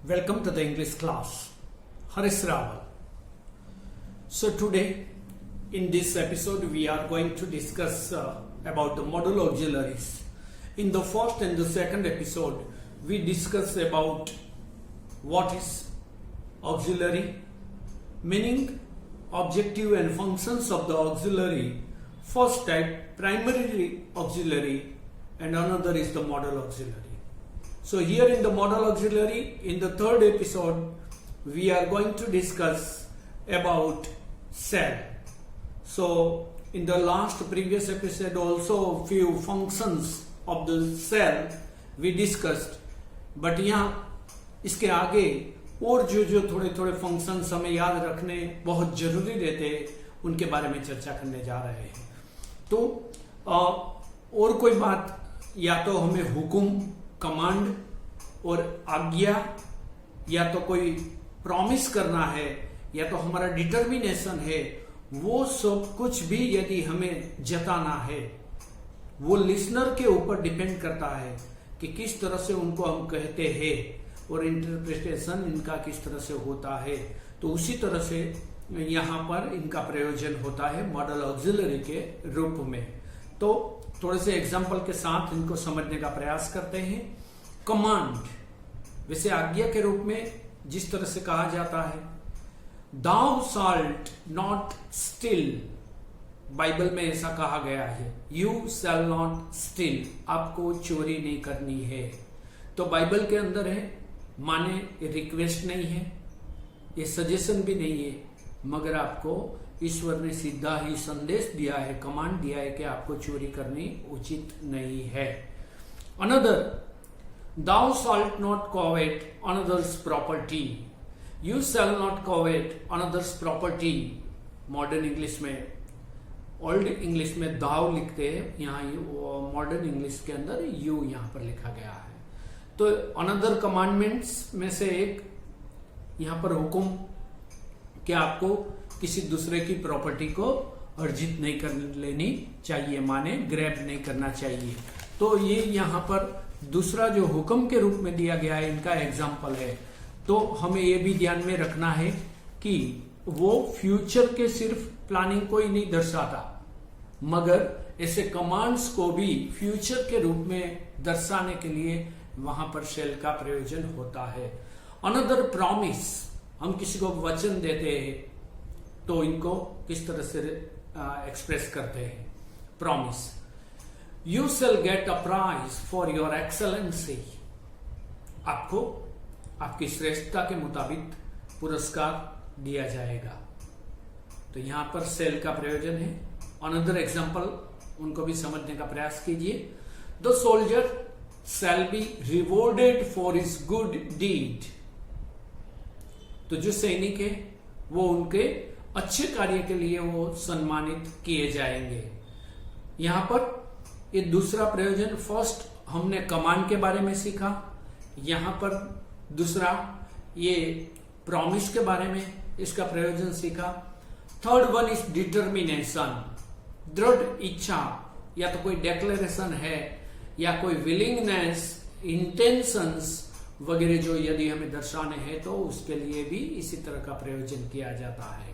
Welcome to the English class. Haris Rawal. So today in this episode we are going to discuss about the modal auxiliaries. In the first and the second episode we discussed about what is auxiliary, meaning, objective and functions of the auxiliary. First type primary auxiliary and another is the modal auxiliary. So here in the modal auxiliary, in the third episode, we are going to discuss about cell. So in the last previous episode also few functions of the cell we discussed, but यहाँ इसके आगे और जो थोड़े functions हमें याद रखने बहुत जरूरी रहते हैं उनके बारे में चर्चा करने जा रहे हैं। तो और कोई बात, या तो हमें हुक्म, कमांड और आज्ञा, या तो कोई प्रॉमिस करना है, या तो हमारा डिटर्मिनेशन है, वो सब कुछ भी यदि हमें जताना है वो लिसनर के ऊपर डिपेंड करता है कि किस तरह से उनको हम कहते हैं और इंटरप्रिटेशन इनका किस तरह से होता है। तो उसी तरह से यहाँ पर इनका प्रयोजन होता है मॉडल ऑक्सिलरी के रूप में। तो थोड़े से एग्जाम्पल के साथ इनको समझने का प्रयास करते हैं। कमांड, वैसे आज्ञा के रूप में जिस तरह से कहा जाता है, दाउ साल्ट नॉट स्टिल, बाइबल में ऐसा कहा गया है, यू शैल नॉट स्टिल, आपको चोरी नहीं करनी है। तो बाइबल के अंदर है, माने रिक्वेस्ट नहीं है, ये सजेशन भी नहीं है, मगर आपको ईश्वर ने सीधा ही संदेश दिया है, कमांड दिया है कि आपको चोरी करनी उचित नहीं है। Another, thou shalt not covet another's property, you shall not covet another's property. Modern English में, ओल्ड इंग्लिश में दाउ लिखते हैं, यहाँ मॉडर्न इंग्लिश के अंदर यू यहाँ पर लिखा गया है। तो अनदर कमांडमेंट्स में से एक यहाँ पर हुक्म कि आपको किसी दूसरे की प्रॉपर्टी को अर्जित नहीं कर लेनी चाहिए, माने ग्रैब नहीं करना चाहिए। तो ये यहाँ पर दूसरा जो हुक्म के रूप में दिया गया है, इनका एग्जाम्पल है। तो हमें ये भी ध्यान में रखना है कि वो फ्यूचर के सिर्फ प्लानिंग को ही नहीं दर्शाता, मगर ऐसे कमांड्स को भी फ्यूचर के रूप में दर्शाने के लिए वहां पर शेल का प्रयोजन होता है। अनदर प्रॉमिस, हम किसी को वचन देते हैं तो इनको किस तरह से एक्सप्रेस करते हैं, promise. You shall get a prize for your excellency, आपको आपकी श्रेष्ठता के मुताबिक पुरस्कार दिया जाएगा। तो यहां पर सेल का प्रयोजन है। अनदर एग्जाम्पल, उनको भी समझने का प्रयास कीजिए। The soldier shall be rewarded for his good deed, तो जो सैनिक है वो उनके अच्छे कार्य के लिए वो सम्मानित किए जाएंगे। यहां पर ये दूसरा प्रयोजन, फर्स्ट हमने कमांड के बारे में सीखा, यहां पर दूसरा ये प्रॉमिस के बारे में इसका प्रयोजन सीखा। थर्ड वन इज डिटर्मिनेशन, दृढ़ इच्छा, या तो कोई डेक्लेरेशन है या कोई विलिंगनेस, इंटेंशंस वगैरह जो यदि हमें दर्शाने हैं तो उसके लिए भी इसी तरह का प्रयोजन किया जाता है।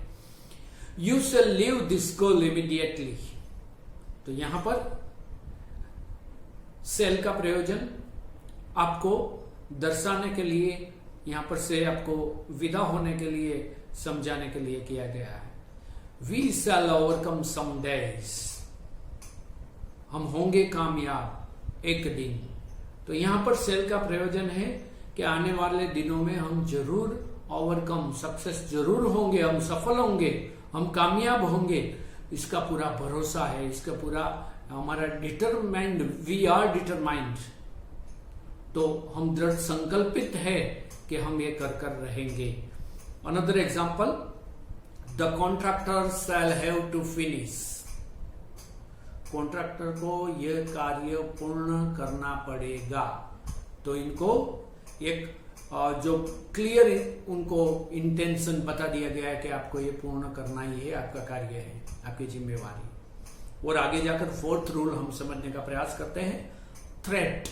You shell leave this girl immediately, तो यहां पर सेल का प्रयोजन आपको दर्शाने के लिए, यहां पर से आपको विदा होने के लिए, समझाने के लिए किया गया है। We shall overcome some days, हम होंगे कामयाब एक दिन। तो यहां पर सेल का प्रयोजन है कि आने वाले दिनों में हम जरूर ओवरकम, सक्सेस जरूर होंगे, हम सफल होंगे, हम कामयाब होंगे, इसका पूरा भरोसा है, इसका पूरा हमारा डिटरमाइंड, वी आर डिटरमाइंड, तो हम दृढ़ संकल्पित है कि हम ये कर रहेंगे। Another example, the contractor shall have to finish, contractor को यह कार्य पूर्ण करना पड़ेगा। तो इनको एक जो क्लियर उनको इंटेंशन बता दिया गया है कि आपको ये पूर्ण करना ही है, आपका कार्य है, आपकी जिम्मेवारी। और आगे जाकर फोर्थ रूल हम समझने का प्रयास करते हैं, थ्रेट,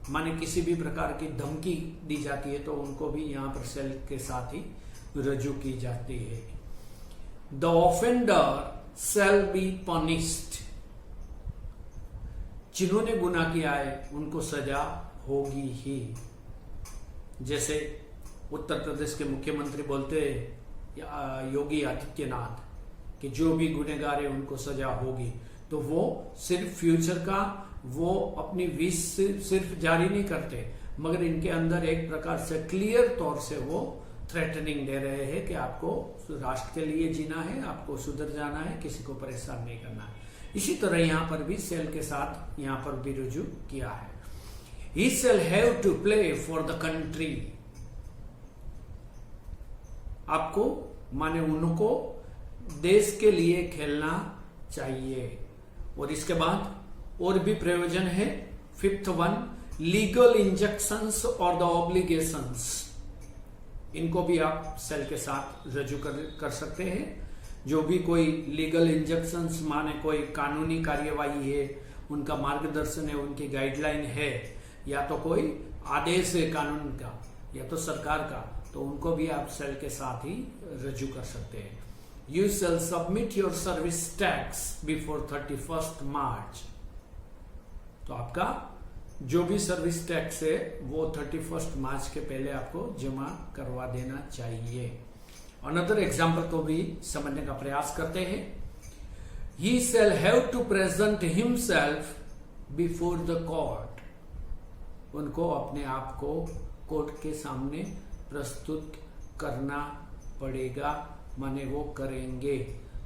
माने किसी भी प्रकार की धमकी दी जाती है तो उनको भी यहाँ पर सेल के साथ ही रजू की जाती है। The offender shall be punished, जिन्होंने गुनाह किया है उनको सजा होगी ही। जैसे उत्तर प्रदेश के मुख्यमंत्री बोलते हैं योगी आदित्यनाथ कि जो भी गुनहगार है उनको सजा होगी, तो वो सिर्फ फ्यूचर का वो अपनी विश सिर्फ जारी नहीं करते, मगर इनके अंदर एक प्रकार से क्लियर तौर से वो थ्रेटनिंग दे रहे हैं कि आपको राष्ट्र के लिए जीना है, आपको सुधर जाना है, किसी को परेशान नहीं करना है। इसी तरह यहाँ पर भी सेल के साथ यहाँ पर भी रुजू किया है। He shall have to play for the country, आपको माने उनको देश के लिए खेलना चाहिए। और इसके बाद और भी प्रयोजन है। 5th वन, लीगल इंजेक्शंस और द ऑब्लिगेशंस, इनको भी आप सेल के साथ रजू कर सकते हैं। जो भी कोई लीगल इंजेक्शंस माने कोई कानूनी कार्यवाही है, उनका मार्गदर्शन है, उनकी गाइडलाइन है, या तो कोई आदेश है कानून का या तो सरकार का, तो उनको भी आप सेल के साथ ही रजू कर सकते हैं। You shall submit your service tax before 31st मार्च, तो आपका जो भी सर्विस टैक्स है वो 31st मार्च के पहले आपको जमा करवा देना चाहिए। अनदर एग्जाम्पल को भी समझने का प्रयास करते हैं। He shall have to present himself before the court, उनको अपने आप को कोर्ट के सामने प्रस्तुत करना पड़ेगा, माने वो करेंगे।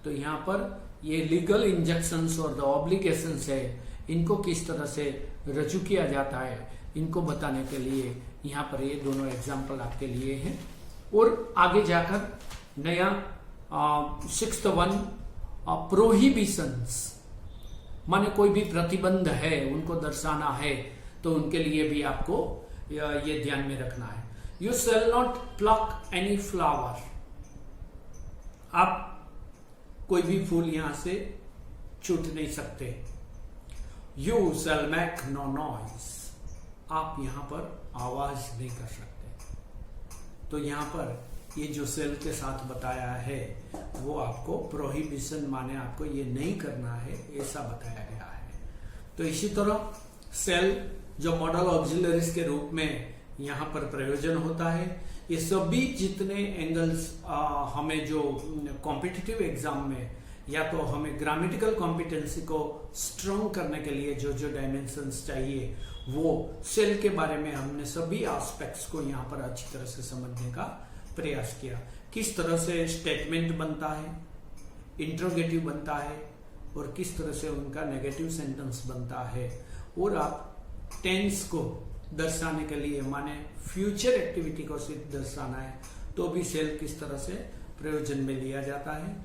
तो यहाँ पर ये लीगल इंजेक्शंस और द ऑब्लिगेशंस है, इनको किस तरह से रजू किया जाता है, इनको बताने के लिए यहाँ पर ये दोनों एग्जाम्पल आपके लिए हैं। और आगे जाकर नया 6th वन, प्रोहिबिशंस, माने कोई भी प्रतिबंध है उनको दर्शाना है, तो उनके लिए भी आपको ये ध्यान में रखना है। You shall not pluck any flower, आप कोई भी फूल यहां से छूट नहीं सकते। You shall make no noise, आप यहां पर आवाज नहीं कर सकते। तो यहां पर ये जो सेल के साथ बताया है वो आपको प्रोहिबिशन माने आपको ये नहीं करना है, ऐसा बताया गया है। तो इसी तरह सेल जो मॉडल ऑक्सिलरीज के रूप में यहाँ पर प्रयोजन होता है, ये सभी जितने एंगल्स हमें जो कॉम्पिटिटिव एग्जाम में या तो हमें ग्रामेटिकल कॉम्पिटेंसी को स्ट्रॉन्ग करने के लिए जो जो डायमेंशंस चाहिए, वो सेल के बारे में हमने सभी एस्पेक्ट्स को यहाँ पर अच्छी तरह से समझने का प्रयास किया। किस तरह से स्टेटमेंट बनता है, इंट्रोगेटिव बनता है, और किस तरह से उनका नेगेटिव सेंटेंस बनता है, और आप टेंस को दर्शाने के लिए माने फ्यूचर एक्टिविटी को सिर्फ दर्शाना है तो भी सेल किस तरह से प्रयोजन में लिया जाता है,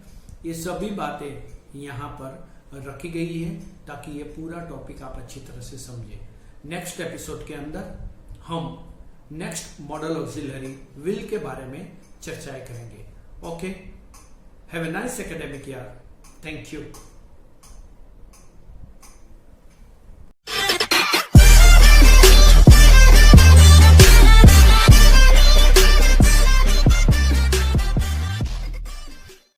ये सभी बातें यहाँ पर रखी गई है ताकि ये पूरा टॉपिक आप अच्छी तरह से समझे। नेक्स्ट एपिसोड के अंदर हम नेक्स्ट मॉडल ऑक्सिलरी विल के बारे में चर्चाएं करेंगे। Okay, have a nice academic year. Thank you.